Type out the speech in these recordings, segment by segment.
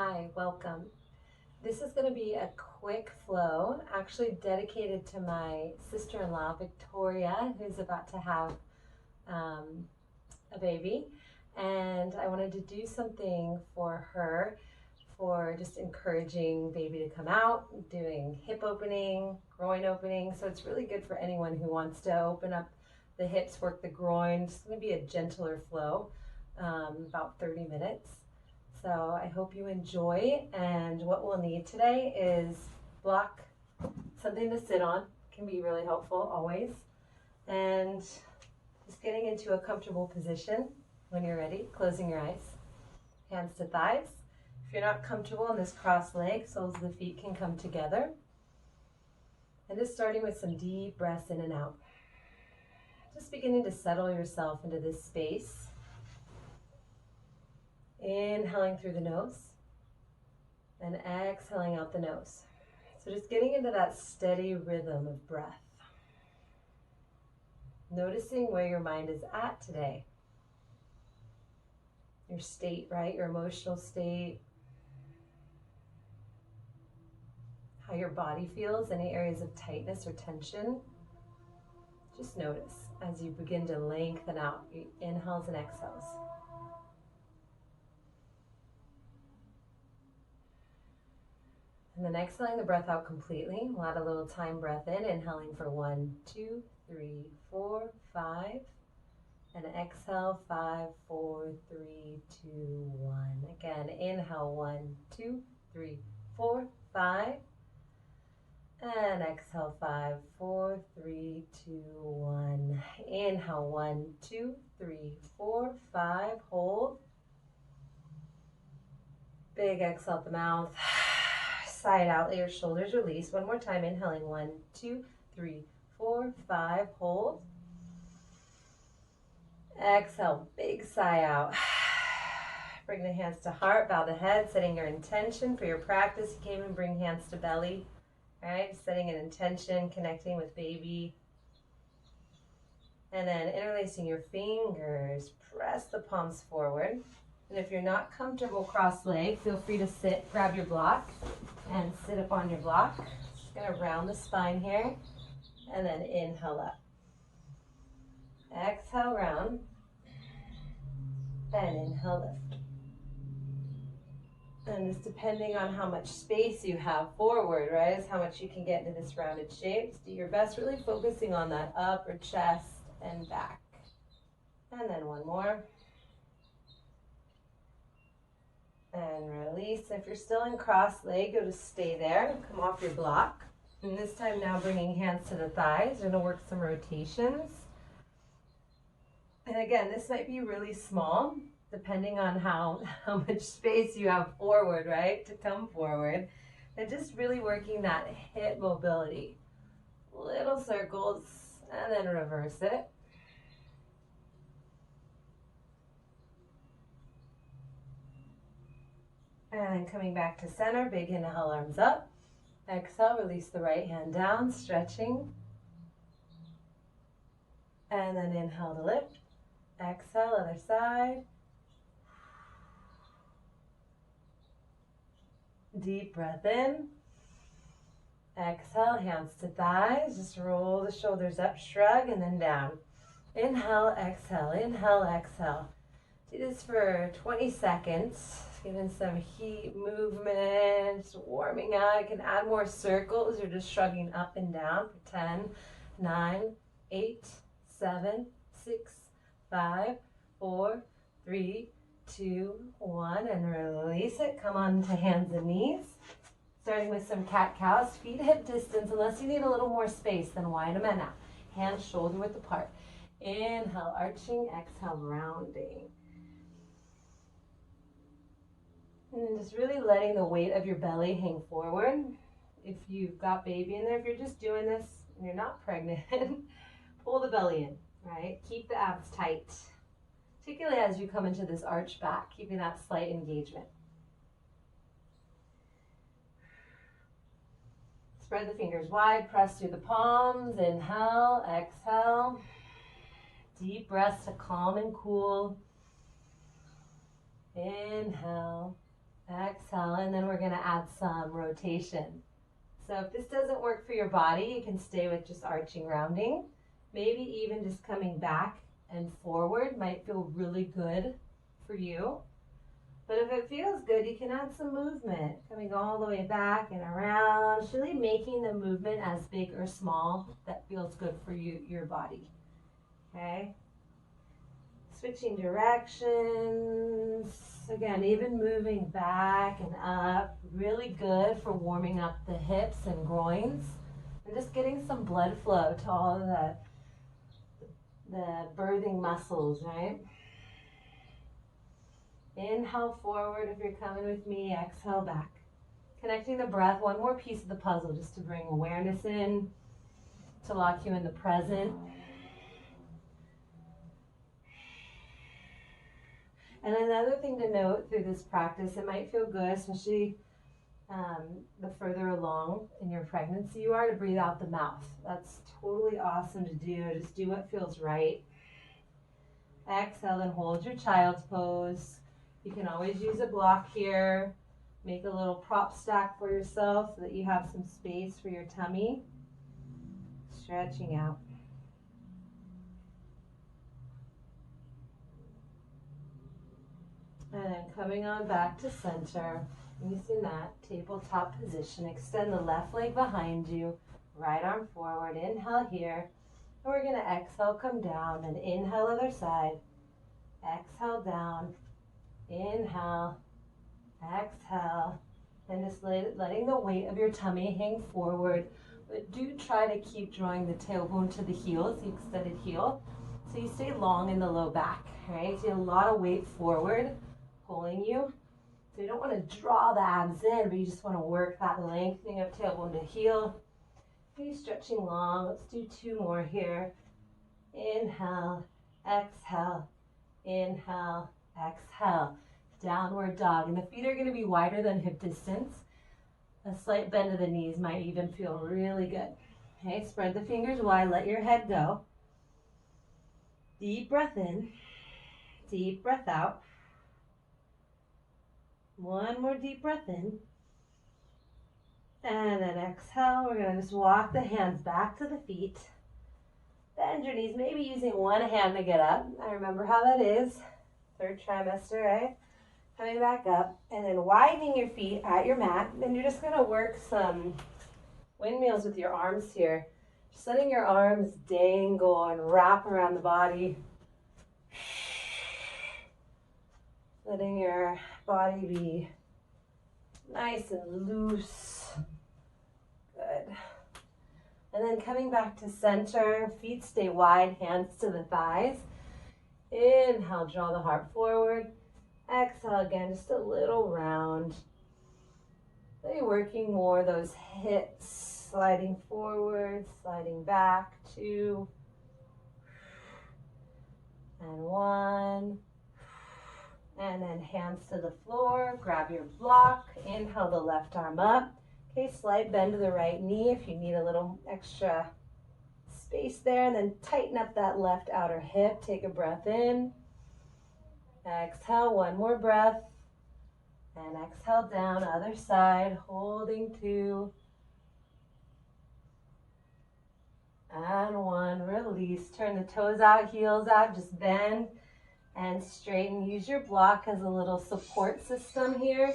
Hi, welcome. This is going to be a quick flow, actually dedicated to my sister-in-law, Victoria, who's about to have um, a baby. And I wanted to do something for her for just encouraging baby to come out, doing hip opening, groin opening. So it's really good for anyone who wants to open up the hips, work the groin. It's going to be a gentler flow, about 30 minutes. So I hope you enjoy, and what we'll need today is block, something to sit on, can be really helpful always, and just getting into a comfortable position when you're ready, closing your eyes, hands to thighs. If you're not comfortable in this cross leg, soles of the feet can come together, and just starting with some deep breaths in and out. Just beginning to settle yourself into this space. Inhaling through the nose and exhaling out the nose. So just getting into that steady rhythm of breath. Noticing where your mind is at today. Your state, right? Your emotional state. How your body feels, any areas of tightness or tension. Just notice as you begin to lengthen out your inhales and exhales. And then exhaling the breath out completely. We'll add a little time breath in, inhaling for 1, 2, 3, 4, 5. And exhale, 5, 4, 3, 2, 1. Again, inhale, 1, 2, 3, 4, 5. And exhale, 5, 4, 3, 2, 1. Inhale, 1, 2, 3, 4, 5. Hold. Big exhale out the mouth. Side out, let your shoulders release. One more time, inhaling, 1, 2, 3, 4, 5, hold. Exhale, big sigh out. Bring the hands to heart, bow the head, setting your intention for your practice. You can even bring hands to belly, all right? Setting an intention, connecting with baby. And then interlacing your fingers, press the palms forward. And if you're not comfortable cross-legged, feel free to sit, grab your block, and sit up on your block. Just gonna round the spine here, and then inhale up. Exhale, round, and inhale, lift. And just depending on how much space you have forward, right, is how much you can get into this rounded shape. So do your best really focusing on that upper chest and back. And then one more. And release. If you're still in cross leg, go to stay there. Come off your block. And this time now bringing hands to the thighs. We're going to work some rotations. And again, this might be really small, depending on how much space you have forward, right, to come forward. And just really working that hip mobility. Little circles, and then reverse it. And then coming back to center, big inhale, arms up. Exhale, release the right hand down, stretching. And then inhale to lift. Exhale, other side. Deep breath in. Exhale, hands to thighs. Just roll the shoulders up, shrug, and then down. Inhale, exhale, inhale, exhale. Do this for 20 seconds. Giving some heat, movement, warming up. You can add more circles or just shrugging up and down for 10, 9, 8, 7, 6, 5, 4, 3, 2, 1, and release it. Come on to hands and knees. Starting with some cat-cows, feet hip distance. Unless you need a little more space, then wide them out. Hands shoulder width apart. Inhale, arching. Exhale, rounding. And then just really letting the weight of your belly hang forward. If you've got baby in there, if you're just doing this and you're not pregnant, pull the belly in, right? Keep the abs tight, particularly as you come into this arch back, keeping that slight engagement. Spread the fingers wide, press through the palms. Inhale, exhale. Deep breaths to calm and cool. Inhale. Exhale, and then we're going to add some rotation. So if this doesn't work for your body, you can stay with just arching, rounding. Maybe even just coming back and forward might feel really good for you. But if it feels good, you can add some movement, coming all the way back and around, really making the movement as big or small that feels good for you, your body. Okay? Switching directions. Again, even moving back and up, really good for warming up the hips and groins and just getting some blood flow to all of the birthing muscles, right? Inhale forward if you're coming with me, exhale back. Connecting the breath, one more piece of the puzzle just to bring awareness in, to lock you in the present. And another thing to note through this practice, it might feel good, especially the further along in your pregnancy you are, to breathe out the mouth. That's totally awesome to do. Just do what feels right. Exhale, then hold your child's pose. You can always use a block here. Make a little prop stack for yourself so that you have some space for your tummy. Stretching out. And then coming on back to center, using that tabletop position. Extend the left leg behind you, right arm forward. Inhale here. And we're going to exhale, come down, and inhale other side. Exhale down. Inhale. Exhale. And just letting the weight of your tummy hang forward. But do try to keep drawing the tailbone to the heels, the extended heel, so you stay long in the low back, right? So you have a lot of weight forward, pulling you. So you don't want to draw the abs in, but you just want to work that lengthening of tailbone to heel. Keep stretching long. Let's do 2 more here. Inhale, exhale, inhale, exhale. Downward dog. And the feet are going to be wider than hip distance. A slight bend of the knees might even feel really good. Okay, spread the fingers wide. Let your head go. Deep breath in. Deep breath out. One more deep breath in. And then exhale. We're going to just walk the hands back to the feet. Bend your knees, maybe using one hand to get up. I remember how that is. 3rd trimester, right? Coming back up. And then widening your feet at your mat. Then you're just going to work some windmills with your arms here. Just letting your arms dangle and wrap around the body. Letting your body be nice and loose. Good. And then coming back to center, feet stay wide, hands to the thighs. Inhale, draw the heart forward. Exhale again, just a little round. Really working more those hips, sliding forward, sliding back, 2, and 1. And then hands to the floor, grab your block, inhale the left arm up. Okay, slight bend to the right knee if you need a little extra space there, and then tighten up that left outer hip. Take a breath in. Exhale, 1 more breath. And exhale down, other side, holding 2. And 1, release. Turn the toes out, heels out, just bend and straighten. Use your block as a little support system here.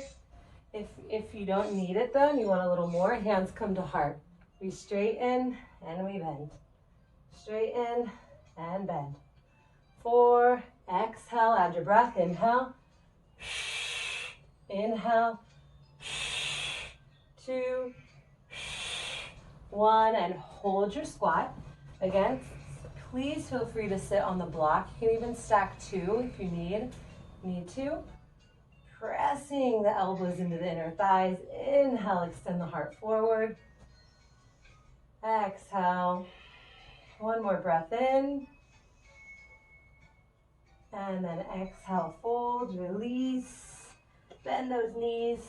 If you don't need it though, and you want a little more, hands come to heart. We straighten and we bend. Straighten and bend. 4, exhale, add your breath, inhale. Inhale. 2, 1, and hold your squat. Again, please feel free to sit on the block. You can even stack 2 if you need to. Pressing the elbows into the inner thighs. Inhale, extend the heart forward. Exhale. 1 more breath in. And then exhale, fold, release. Bend those knees.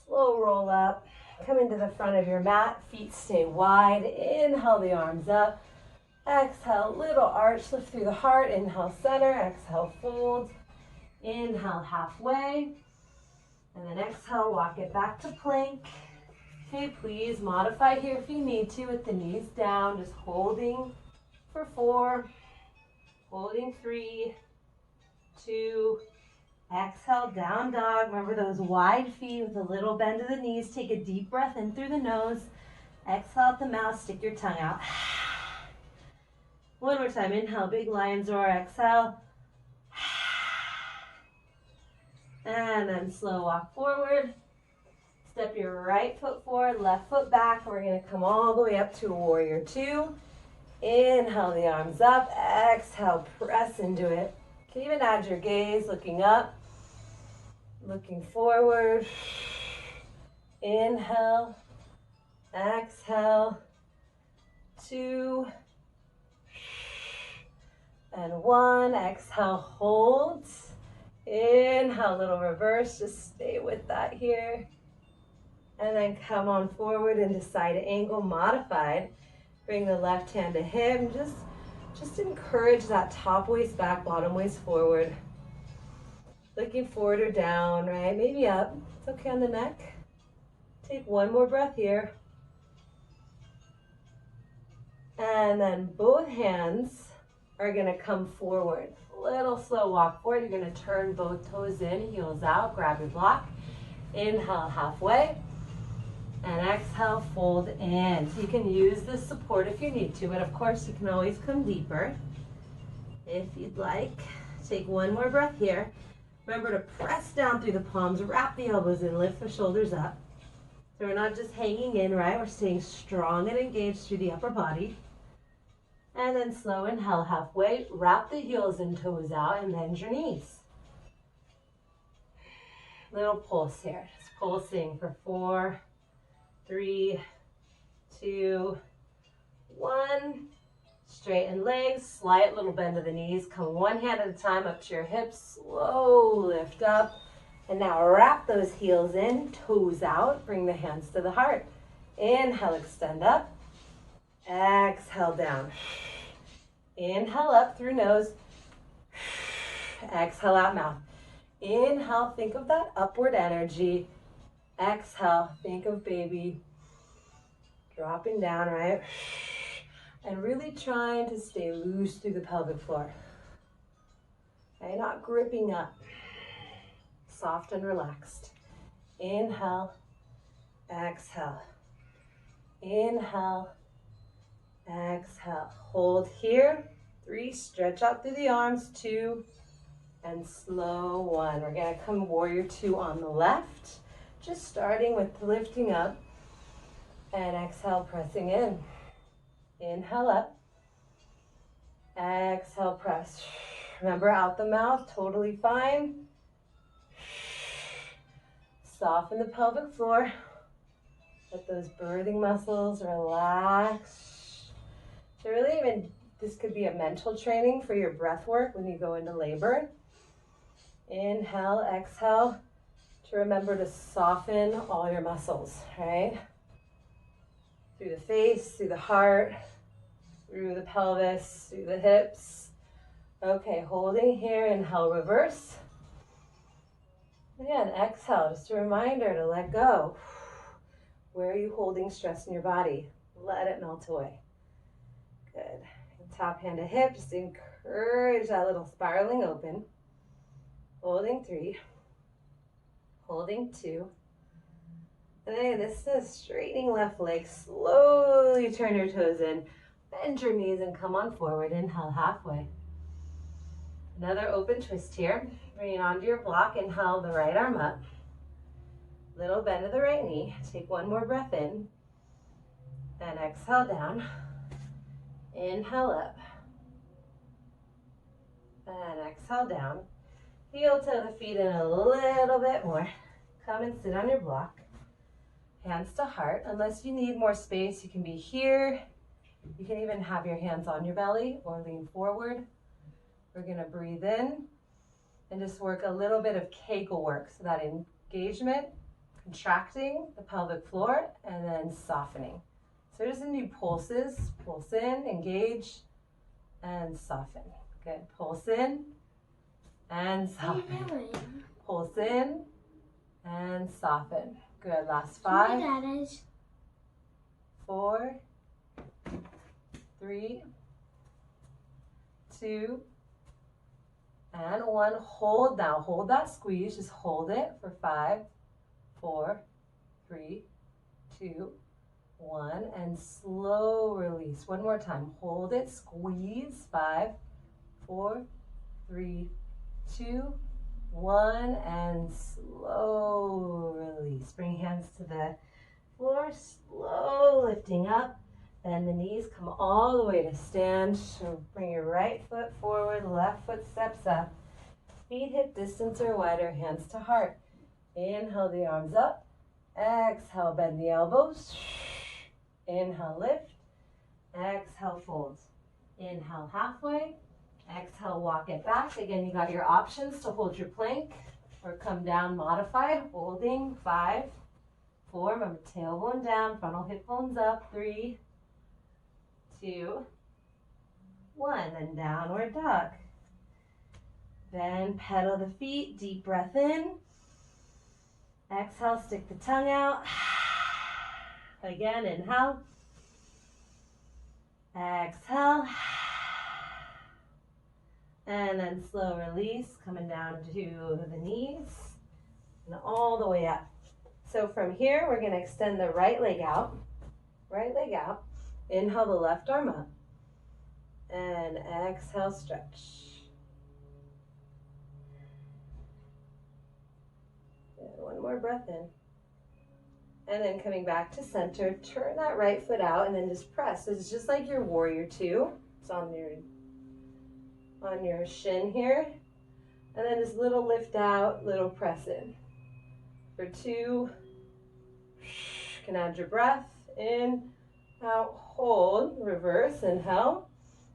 Slow roll up. Come into the front of your mat. Feet stay wide. Inhale the arms up. Exhale, little arch, lift through the heart. Inhale, center. Exhale, fold. Inhale, halfway. And then exhale, walk it back to plank. Okay, please modify here if you need to with the knees down, just holding for 4, holding 3, 2, exhale, down dog. Remember those wide feet with a little bend of the knees. Take a deep breath in through the nose. Exhale out the mouth, stick your tongue out. One more time, inhale, big lion's roar, exhale. And then slow walk forward. Step your right foot forward, left foot back. We're gonna come all the way up to a warrior 2. Inhale the arms up, exhale, press into it. You can even add your gaze, looking up, looking forward. Inhale, exhale, 2, and 1. Exhale, hold. Inhale, little reverse, just stay with that here. And then come on forward into side angle, modified. Bring the left hand to hip. Just encourage that top waist back, bottom waist forward. Looking forward or down, right? Maybe up. It's okay on the neck. Take one more breath here. And then both hands are gonna come forward. Little slow walk forward. You're gonna turn both toes in, heels out, grab your block. Inhale halfway. And exhale, fold in. So you can use this support if you need to, but of course you can always come deeper if you'd like. Take one more breath here. Remember to press down through the palms, wrap the elbows in, lift the shoulders up. So we're not just hanging in, right? We're staying strong and engaged through the upper body. And then slow inhale halfway, wrap the heels and toes out and bend your knees. Little pulse here, just pulsing for 4, 3, 2, 1. Straighten legs, slight little bend of the knees. Come one hand at a time up to your hips. Slow lift up. And now wrap those heels in, toes out. Bring the hands to the heart. Inhale, extend up. Exhale down. Inhale up through nose. Exhale out mouth. Inhale, think of that upward energy. Exhale, think of baby dropping down, right? And really trying to stay loose through the pelvic floor. Okay, not gripping up. Soft and relaxed. Inhale, exhale. Inhale, exhale. Hold here. 3, stretch out through the arms. 2, and slow 1. We're gonna come warrior 2 on the left. Just starting with lifting up and exhale, pressing in. Inhale up, exhale, press. Remember, out the mouth, totally fine. Soften the pelvic floor. Let those birthing muscles relax. So really even, this could be a mental training for your breath work when you go into labor. Inhale, exhale. To remember to soften all your muscles, right? Through the face, through the heart, through the pelvis, through the hips. Okay, holding here, inhale, reverse. Again, exhale, just a reminder to let go. Where are you holding stress in your body? Let it melt away. Good. Top hand to hip, just encourage that little spiraling open. Holding 3. Holding 2. And then this is straightening left leg. Slowly turn your toes in. Bend your knees and come on forward. Inhale halfway. Another open twist here. Bring it onto your block. Inhale the right arm up. Little bend of the right knee. Take one more breath in. And exhale down. Inhale up. And exhale down. Heel toe the feet in a little bit more. Come and sit on your block. Hands to heart. Unless you need more space, you can be here. You can even have your hands on your belly or lean forward. We're gonna breathe in and just work a little bit of Kegel work. So that engagement, contracting the pelvic floor, and then softening. So just gonna do pulses. Pulse in, engage, and soften. Good. Pulse in and soften. Pulse in and soften. Good, last 5, 4, 3, 2, and 1. Hold now, hold that squeeze, just hold it for 5, 4, 3, 2, 1, and slow release. One more time, hold it, squeeze, 5, 4, 3, 2, 1, and slow release. Bring hands to the floor, slow lifting up. Bend the knees, come all the way to stand. So bring your right foot forward, left foot steps up. Feet hip distance or wider, hands to heart. Inhale the arms up. Exhale, bend the elbows. Inhale, lift. Exhale, fold. Inhale, halfway. Exhale, walk it back. Again, you got your options to hold your plank or come down modified, holding. 5, 4, remember tailbone down, frontal hip bones up. 3, 2, 1, and downward dog. Then pedal the feet, deep breath in. Exhale, stick the tongue out. Again, inhale. Exhale. And then slow release, coming down to the knees and all the way up. So from here, we're going to extend the right leg out. Right leg out. Inhale the left arm up. And exhale, stretch. Good. One more breath in. And then coming back to center, turn that right foot out and then just press. It's just like your warrior 2. It's on your shin here. And then just little lift out, little press in. For 2, you can add your breath in, out, hold, reverse, inhale.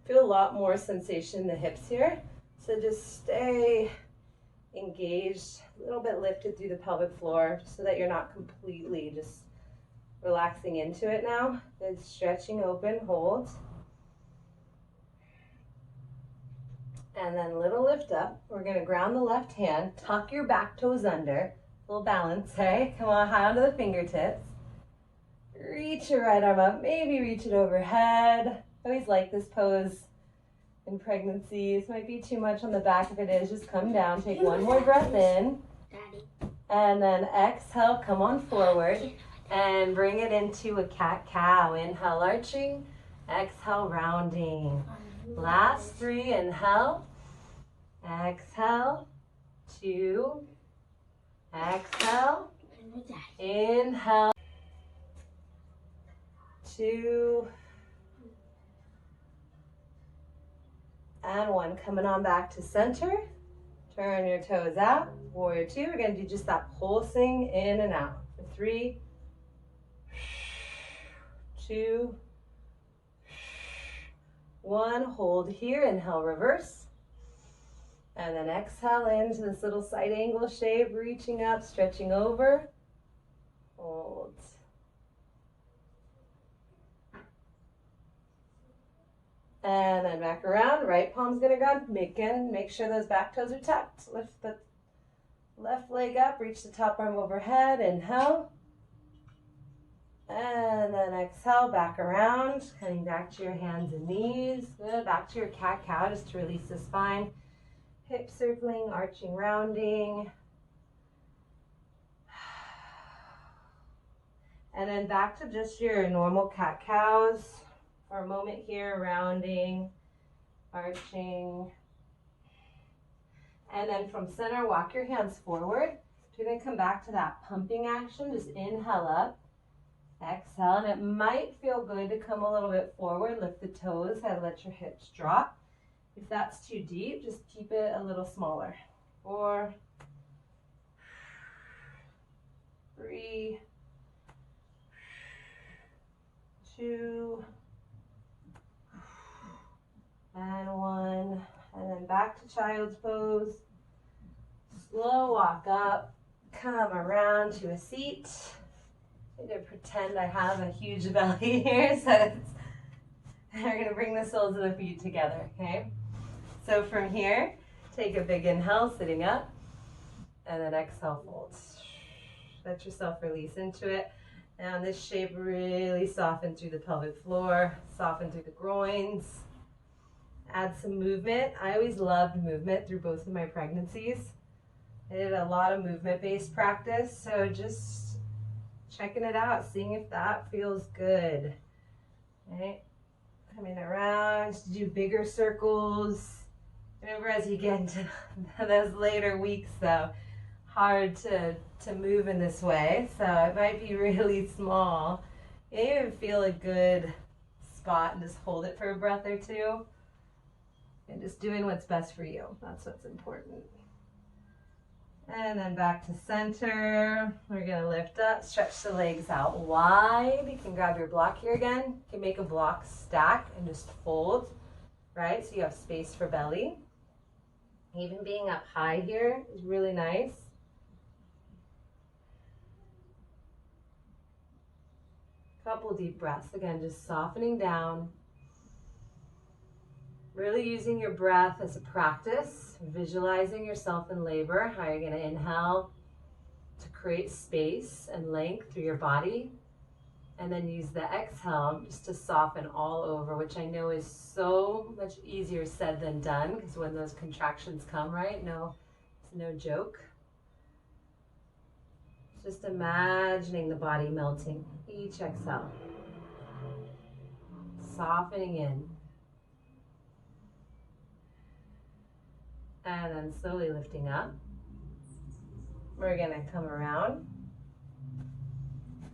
Feel a lot more sensation in the hips here. So just stay engaged, a little bit lifted through the pelvic floor so that you're not completely just relaxing into it now. Good, stretching open, hold. And then little lift up. We're gonna ground the left hand, tuck your back toes under, a little balance, hey? Come on, high onto the fingertips. Reach your right arm up, maybe reach it overhead. I always like this pose in pregnancy. This might be too much on the back. If it is, just come down, take one more breath in. And then exhale, come on forward and bring it into a cat-cow. Inhale, arching. Exhale, rounding. Last 3, inhale. Exhale. 2. Exhale. Inhale. 2. And 1. Coming on back to center. Turn your toes out. Warrior 2. We're going to do just that pulsing in and out. For 3, 2, 1. Hold here. Inhale, reverse. And then exhale into this little side angle shape, reaching up, stretching over. Hold. And then back around, right palm's gonna go. Make sure those back toes are tucked. Lift the left leg up, reach the top arm overhead, inhale. And then exhale, back around, coming back to your hands and knees. Good, back to your cat-cow, just to release the spine. Hip circling, arching, rounding. And then back to just your normal cat-cows. For a moment here, rounding, arching. And then from center, walk your hands forward. You're gonna come back to that pumping action. Just inhale up, exhale, and it might feel good to come a little bit forward, lift the toes, and let your hips drop. If that's too deep, just keep it a little smaller. 4, 3, 2, and 1, and then back to child's pose. Slow walk up, come around to a seat. I'm going to pretend I have a huge belly here, so we're going to bring the soles of the feet together, okay? So from here, take a big inhale, sitting up, and then exhale, fold. Let yourself release into it. And this shape really soften through the pelvic floor, soften through the groins. Add some movement. I always loved movement through both of my pregnancies. I did a lot of movement-based practice, so just checking it out, seeing if that feels good. Right? Coming around to do bigger circles. Remember, as you get into those later weeks, though, hard to move in this way, so it might be really small. You even feel a good spot and just hold it for a breath or two. And just doing what's best for you. That's what's important. And then back to center. We're going to lift up, stretch the legs out wide. You can grab your block here again. You can make a block stack and just fold, right? So you have space for belly. Even being up high here is really nice. Couple deep breaths. Again, just softening down. Really using your breath as a practice, visualizing yourself in labor, how you're going to inhale to create space and length through your body, and then use the exhale just to soften all over, which I know is so much easier said than done, because when those contractions come, right, no, it's no joke. Just imagining the body melting, each exhale, softening in. And then slowly lifting up. We're going to come around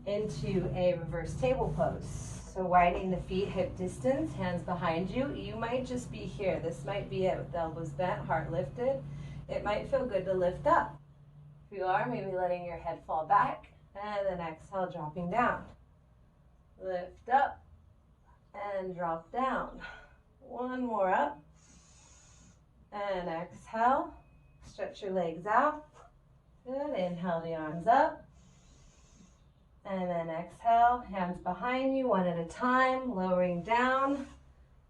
into a reverse table pose. So widening the feet hip distance, hands behind you. You might just be here. This might be it with the elbows bent, heart lifted. It might feel good to lift up. If you are, maybe letting your head fall back. And then exhale, dropping down. Lift up and drop down. One more up. And exhale, stretch your legs out. Good, inhale the arms up. And then exhale, hands behind you, one at a time, lowering down.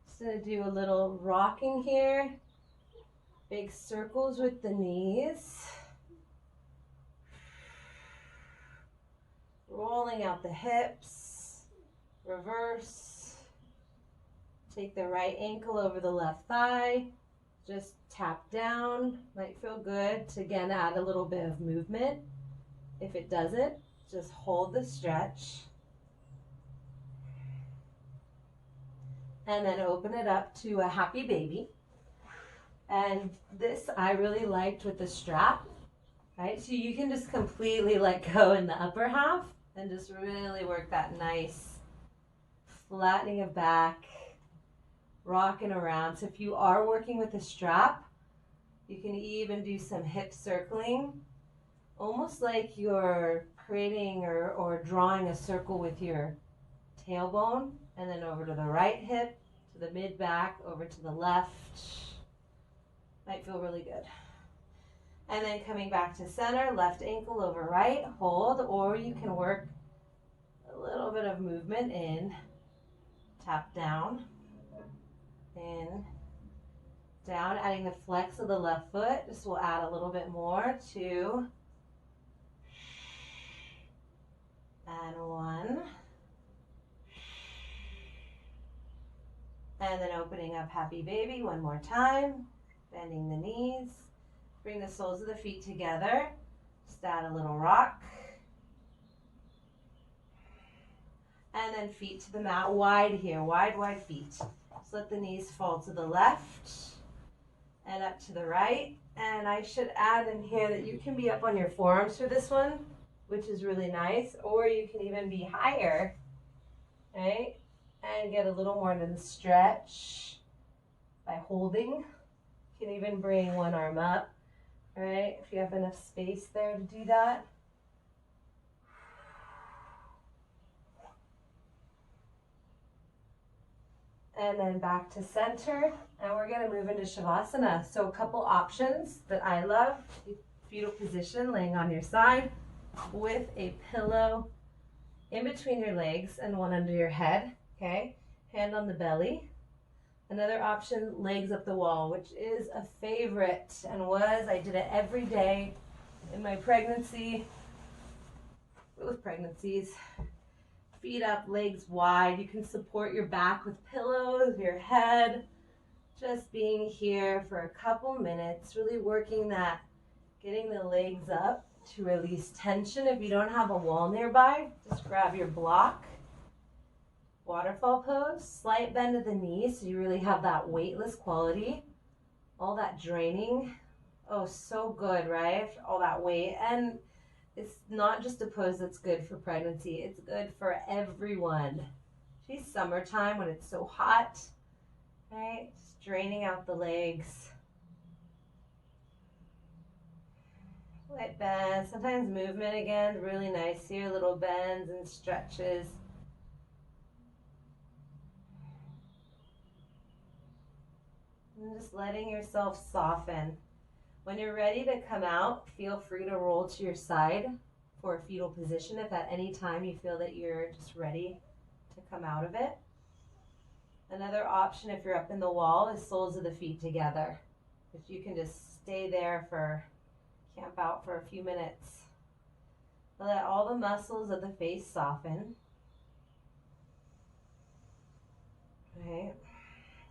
Just gonna do a little rocking here. Big circles with the knees. Rolling out the hips, reverse. Take the right ankle over the left thigh. Just tap down, might feel good to again add a little bit of movement. If it doesn't, just hold the stretch. And then open it up to a happy baby. And this I really liked with the strap, right? So you can just completely let go in the upper half and just really work that nice flattening of back. Rocking around. So if you are working with a strap, you can even do some hip circling, almost like you're creating or drawing a circle with your tailbone, and then over to the right hip, to the mid back, over to the left. Might feel really good. And then coming back to center, left ankle over right, hold, or you can work a little bit of movement in, tap down, in, down, adding the flex of the left foot. This will add a little bit more. 2, and 1. And then opening up happy baby one more time, bending the knees, bring the soles of the feet together, just add a little rock. And then feet to the mat, wide here, wide feet. Just let the knees fall to the left and up to the right. And I should add in here that you can be up on your forearms for this one, which is really nice, or you can even be higher, right? And get a little more into the stretch by holding. You can even bring one arm up, right? If you have enough space there to do that. And then back to center, and we're going to move into Shavasana. So a couple options that I love: fetal position, laying on your side with a pillow in between your legs and one under your head, okay? Hand on the belly. Another option, legs up the wall, which is a favorite and I did it every day in my pregnancy. with pregnancies. Feet up, legs wide. You can support your back with pillows, your head. Just being here for a couple minutes, really working that, getting the legs up to release tension. If you don't have a wall nearby, just grab your block. Waterfall pose, slight bend of the knees so you really have that weightless quality. All that draining. Oh, so good, right? All that weight. And it's not just a pose that's good for pregnancy, it's good for everyone. Geez, summertime when it's so hot, right? Just draining out the legs. Light bend. Sometimes movement again, really nice here. Little bends and stretches. And just letting yourself soften. When you're ready to come out, feel free to roll to your side for a fetal position if at any time you feel that you're just ready to come out of it. Another option if you're up in the wall is soles of the feet together. If you can just stay there camp out for a few minutes. Let all the muscles of the face soften. Right.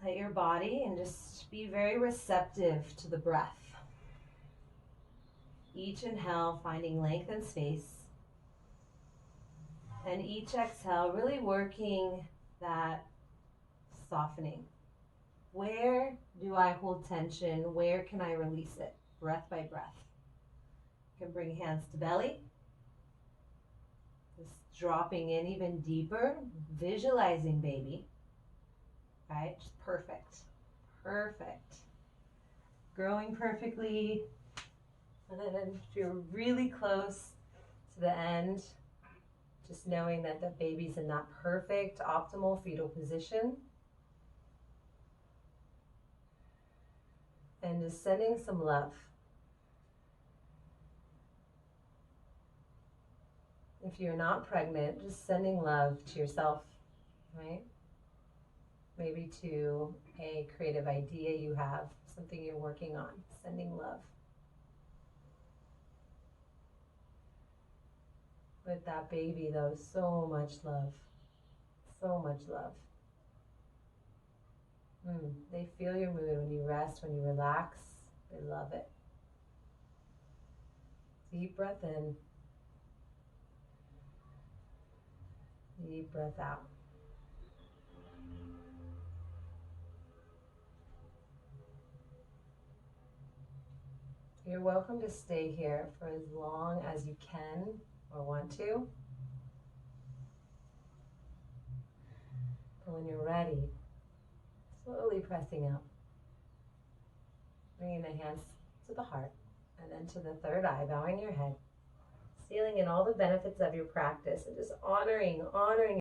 Let your body and just be very receptive to the breath. Each inhale, finding length and space. And each exhale, really working that softening. Where do I hold tension? Where can I release it? Breath by breath. You can bring hands to belly. Just dropping in even deeper, visualizing baby. Right? Just perfect. Perfect. Growing perfectly. And then if you're really close to the end, just knowing that the baby's in that perfect, optimal fetal position. And just sending some love. If you're not pregnant, just sending love to yourself, right? Maybe to a creative idea you have, something you're working on, sending love. With that baby, though, so much love. So much love. They feel your mood when you rest, when you relax. They love it. Deep breath in. Deep breath out. You're welcome to stay here for as long as you can or want to. But when you're ready, slowly pressing out. Bringing the hands to the heart and then to the third eye, bowing your head. Sealing in all the benefits of your practice and just honoring